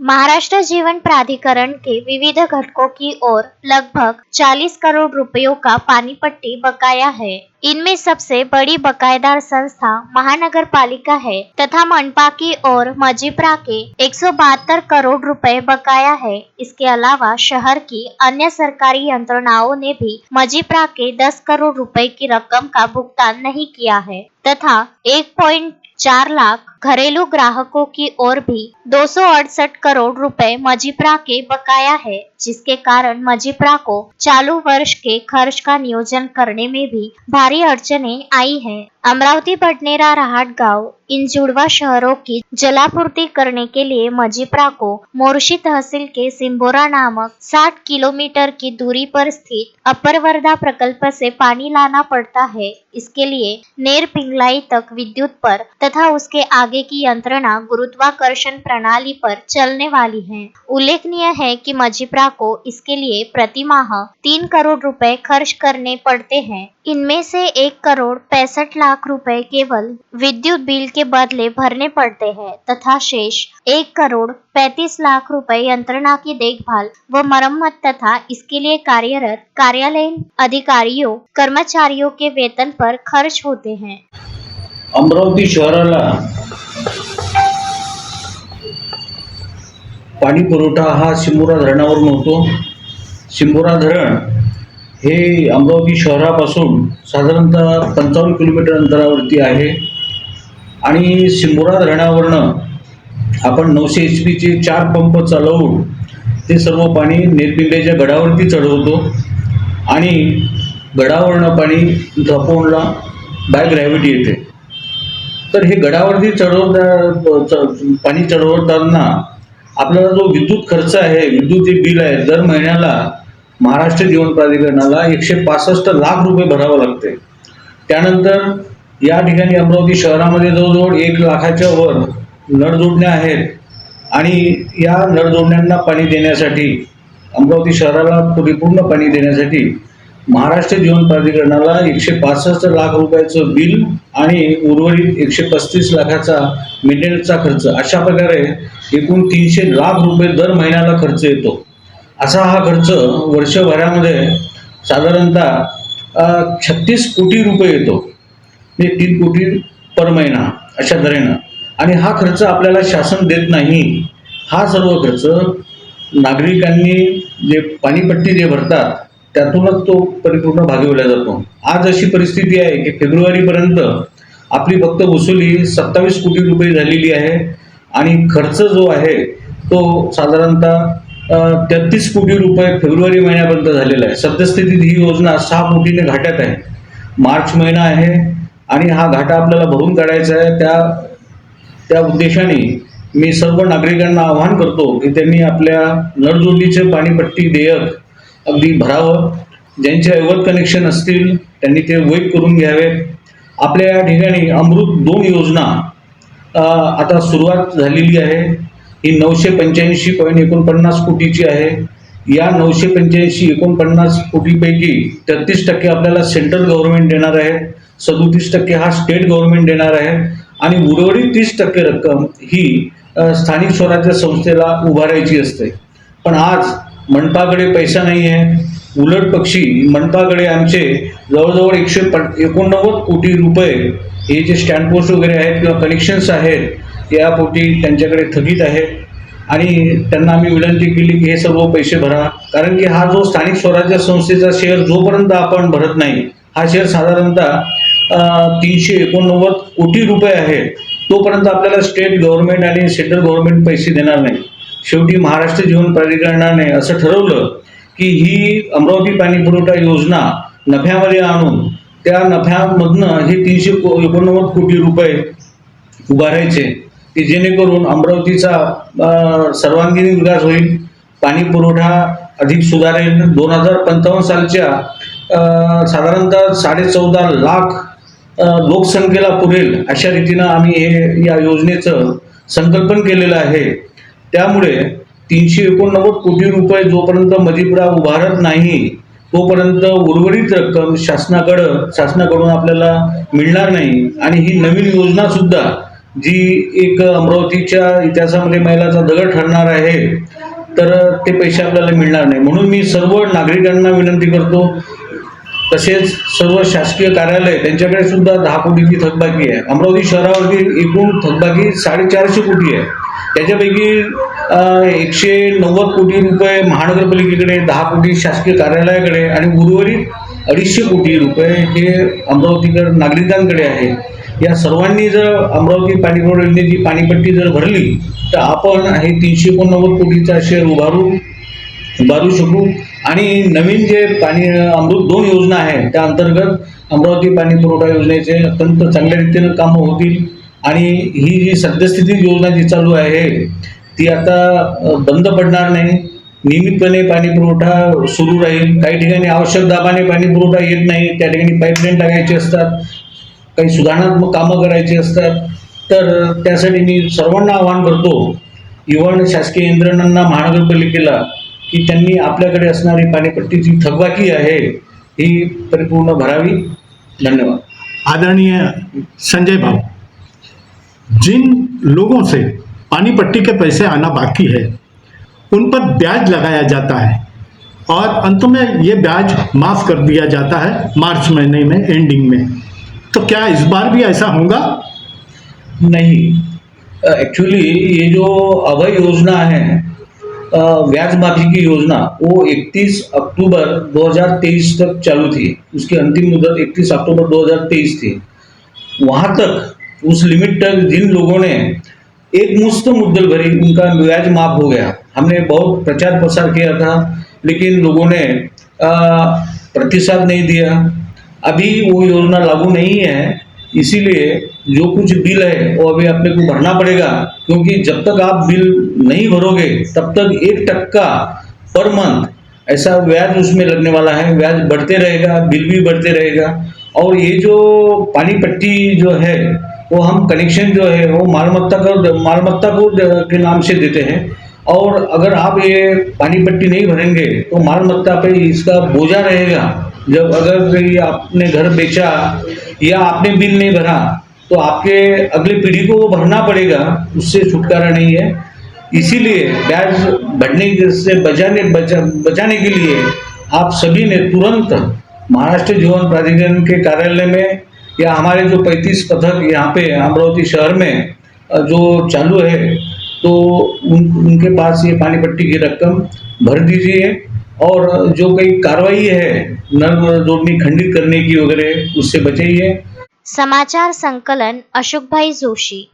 महाराष्ट्र जीवन प्राधिकरण के विविध घटकों की ओर लगभग 40 करोड़ रुपयों का पानी पट्टी बकाया है। इनमें सबसे बड़ी बकायेदार संस्था महानगर पालिका है तथा मनपा की ओर मजीप्रा के 172 करोड़ रुपए बकाया है। इसके अलावा शहर की अन्य सरकारी यंत्रणाओं ने भी मजीप्रा के 10 करोड़ रुपए की रकम का भुगतान नहीं किया है तथा 1.4 लाख घरेलू ग्राहकों की ओर भी 268 करोड़ रुपए मजीप्रा के बकाया है, जिसके कारण मजीप्रा को चालू वर्ष के खर्च का नियोजन करने में भी भारी अड़चनें आई हैं। अमरावती, बडनेरा, राहटगांव इन जुड़वा शहरों की जलापूर्ति करने के लिए मजीप्रा को मोर्शी तहसील के सिंबोरा नामक 60 किलोमीटर की दूरी पर स्थित अपर वर्धा प्रकल्प से पानी लाना पड़ता है। इसके लिए नेर पिंगलाई तक विद्युत पर तथा उसके आगे की यंत्रणा गुरुत्वाकर्षण प्रणाली पर चलने वाली है। उल्लेखनीय है कि मजीप्रा को इसके लिए प्रति माह 3 करोड़ रुपए खर्च करने पड़ते हैं। इनमें से 1 करोड़ 65 लाख रुपए केवल विद्युत बिल के बदले भरने पड़ते हैं तथा शेष 1 करोड़ 35 लाख रुपए यंत्रणा की देखभाल व मरम्मत तथा इसके लिए कार्यरत कार्यालयीन अधिकारियों कर्मचारियों के वेतन पर खर्च होते हैं। अमरावती शहराला पाणी पुरवठा हा सिंबोरा धरणावरून होतो। सिंबोरा धरण हे अमरावती शहरापासून साधारणतः 55 किलोमीटर अंतरावरती आहे आणि सिंबोरा धरणावरनं आपण 900 HP चे 4 पंप चालवून ते सर्व पाणी नेरपिंगळीच्या गडावरती चढवतो आणि गडावरनं पाणी झापोनला बाय ग्रॅव्हिटी येते। तर हे गडावरती पाणी चढवताना आपल्याला जो विद्युत खर्च आहे, विद्युत जे बिल आहे, दर महिन्याला महाराष्ट्र जीवन प्राधिकरणाला 165 लाख रुपये भरावं लागते। त्यानंतर या ठिकाणी अमरावती शहरामध्ये जवळजवळ 1 लाखाच्या वर नळ जोडण्या आहेत आणि या नळ जोडण्यांना पाणी देण्यासाठी अमरावती शहराला परिपूर्ण पाणी देण्यासाठी महाराष्ट्र जीवन प्राधिकरणाला 165 लाख रुपयाचं बिल आणि उर्वरित 135 लाखाचा मेंटेनन्सचा खर्च अशा प्रकारे एकूण 300 लाख रुपये दर महिन्याला खर्च येतो। असा हा खर्च वर्षभरामध्ये साधारणतः 36 कोटी रुपये येतो, म्हणजे 3 कोटी पर महिना अशा तऱ्हेनं। आणि हा खर्च आपल्याला शासन देत नाही। हा सर्व खर्च नागरिकांनी जे पाणीपट्टी जे भरतात त्यातूनच तो परिपूर्ण भागवला जातो। आज अशी परिस्थिती आहे की फेब्रुवारीपर्यंत आपली फक्त वसुली 27 कोटी रुपये झालेली आहे आणि खर्च जो आहे तो साधारणतः 33 कोटी रुपये फेब्रुवारी महिन्यापर्यंत झालेला आहे। सद्यस्थितीत ही योजना 6 कोटीने घाट्यात आहे। मार्च महिना आहे आणि हा घाटा आपल्याला भरून काढायचा आहे। त्या उद्देशाने मी सर्व नागरिकांना आवाहन करतो की त्यांनी आपल्या नळजोडणीचे पाणीपट्टी देयक अगदी भरावं। ज्यांचे अवैध कनेक्शन असतील त्यांनी ते वैध करून घ्यावेत। आपल्या या ठिकाणी अमृत 2 योजना आता सुरुवात झालेली आहे। ही 985.49 कोटीची आहे। या 985.49 कोटीपैकी 33% आपल्याला सेंट्रल गव्हर्नमेंट देणार आहे, 37% हा स्टेट गव्हर्नमेंट देणार आहे आणि उर्वरित 30% रक्कम ही स्थानिक स्वराज्य संस्थेला उभारायची असते। पण आज मनपाकडे पैसा नाही आहे। उलट पक्षी मनपाकडे आमचे जवळजवळ 189 कोटी रुपये हे जे स्टँड पोस्ट वगैरे आहेत किंवा कनेक्शन्स आहेत या पोटी त्यांच्याकडे थकीत आहेत आणि त्यांना आम्ही विनंती केली की हे सर्व पैसे भरा। कारण की हा जो स्थानिक स्वराज्य संस्थेचा शेअर जोपर्यंत आपण भरत नाही, हा शेअर साधारणतः 389 कोटी रुपये आहे, तोपर्यंत आपल्याला स्टेट गव्हर्नमेंट आणि सेंट्रल गव्हर्नमेंट पैसे देणार नाही। शेवटी महाराष्ट्र जीवन प्राधिकरणाने असं ठरवलं की ही अमरावती पाणी पुरवठा योजना नफ्यामध्ये आणून त्या नफ्यामधनं हे 389 कोटी रुपये उभारायचे की जेणेकरून अमरावतीचा सर्वांगीण विकास होईल, पाणी पुरवठा अधिक सुधारेल। 2055 सालच्या साधारणतः 14.5 लाख लोकसंख्येला पुरेल अशा रीतीनं आम्ही हे या योजनेचं संकल्पन केलेलं आहे। त्यामुळे 389 कोटी रुपये जोपर्यंत मजीप्रा उभारत नाही तोपर्यंत उर्वरित रक्कम शासनाकडून आपल्याला मिळणार नाही आणि ही नवीन योजना सुद्धा जी एक अमरावतीच्या इतिहासामध्ये मैलाचा दगड ठरणार आहे, तर ते पैसे आपल्याला मिळणार नाही. म्हणून मी सर्व नागरिकांना विनंती करतो, तसेच सर्व शासकीय कार्यालय त्यांच्याकडे सुद्धा 10 कोटीची थकबाकी आहे. अमरावती शहरावरती एकूण थकबाकी 450 कोटी आहे. त्याच्यापैकी 190 कोटी रुपये महानगरपालिकेकडे, 10 कोटी शासकीय कार्यालयाकडे आणि उर्वरित 250 कोटी रुपये हे अमरावतीकर नागरिकांकडे आहे. या सर्वांनी जर अमरावती पाणीपुरवठा योजनेची पाणीपट्टी जर भरली तर आपण हे 389 कोटीचा शेअर उभारू शकू आणि नवीन जे पाणी अमृत 2 योजना आहे त्या अंतर्गत अमरावती पाणी पुरवठा योजनेचे अत्यंत चांगल्या रीतीने कामं होतील. आणि ही जी सद्यस्थिती योजना जी चालू आहे ती आता बंद पडणार नाही. नियमितपणे पाणी पुरवठा सुरू राहील. काही ठिकाणी आवश्यक दाबाने पाणी पुरवठा येत नाही, त्या ठिकाणी पाईपलाईन टाकायची असतात, काही सुधारणात्मक कामं करायची असतात. तर त्यासाठी मी सर्वांना आवाहन करतो, इव्हन शासकीय यंत्रणांना, महानगरपालिकेला, की त्यांनी आपल्याकडे असणारी पाणीपट्टीची थकबाकी आहे ही परिपूर्ण भरावी. धन्यवाद. आदरणीय संजय भाऊ, जिन लोगों से पानी पट्टी के पैसे आना बाकी है उन पर ब्याज लगाया जाता है और अंत में ये ब्याज माफ कर दिया जाता है मार्च महीने में एंडिंग में, तो क्या इस बार भी ऐसा होगा? नहीं, एक्चुअली ये जो अभय योजना है, ब्याज माफी की योजना, वो 31 अक्टूबर 2023 तक चालू थी. उसकी अंतिम मुदत 31 अक्टूबर 2023 थी. वहाँ तक, उस लिमिट तक जिन लोगों ने एक मुश्त मुद्दल भरी उनका ब्याज माफ हो गया. हमने बहुत प्रचार प्रसार किया था, लेकिन लोगों ने प्रतिसाद नहीं दिया. अभी वो योजना लागू नहीं है, इसीलिए जो कुछ बिल है वो अभी अपने को भरना पड़ेगा, क्योंकि जब तक आप बिल नहीं भरोगे तब तक 1% पर मंथ ऐसा ब्याज उसमें लगने वाला है. ब्याज बढ़ते रहेगा, बिल भी बढ़ते रहेगा. और ये जो पानी पट्टी जो है वो हम कनेक्शन जो है वो मालमत्ता को के नाम से देते हैं. और अगर आप ये पानी पट्टी नहीं भरेंगे तो मालमत्ता पे इसका बोझा रहेगा. जब अगर ये आपने घर बेचा या आपने बिल नहीं भरा तो आपके अगली पीढ़ी को वो भरना पड़ेगा, उससे छुटकारा नहीं है. इसीलिए ब्याज बढ़ने से बचाने के लिए आप सभी ने तुरंत महाराष्ट्र जीवन प्राधिकरण के कार्यालय में या हमारे जो 35 पथक यहाँ पे अमरावती शहर में जो चालू है, तो उनके पास ये पानी पट्टी की रकम भर दीजिए. और जो कोई कार्रवाई है नल जोड़नी खंडित करने की वगैरह, उससे बचाइए. समाचार संकलन अशोकभाई जोशी.